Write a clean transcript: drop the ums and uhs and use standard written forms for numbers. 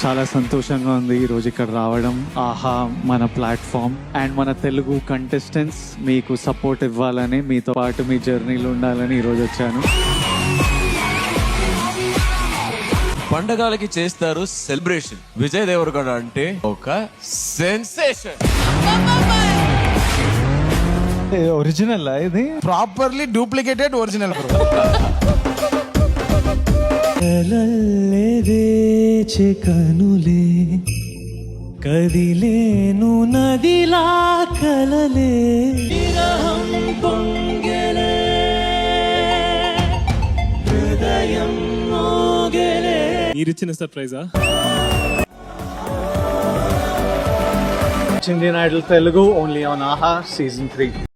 చాలా సంతోషంగా ఉంది ఈరోజు ఇక్కడ రావడం. ఆహా మన ప్లాట్ఫామ్ అండ్ మన తెలుగు కంటెస్టెంట్స్ మీకు సపోర్ట్ ఇవ్వాలని, మీతో పాటు మీ జర్నీలో ఉండాలని ఈరోజు వచ్చాను. పండగలకి చేస్తారు సెలబ్రేషన్. విజయ్ దేవరకొండ అంటే ఒక సెన్సేషన్. ఒరిజినల్ ఇది ప్రాపర్లీ డూప్లికేటెడ్ ఒరిజినల్ బ్రో. కనులే కదిలేను నదిలా కలలే విరహం పొంగెలే హృదయం మోగెలే. మీరిచ్చిన సర్ప్రైజా? Indian Idol Telugu only on Aha season 3.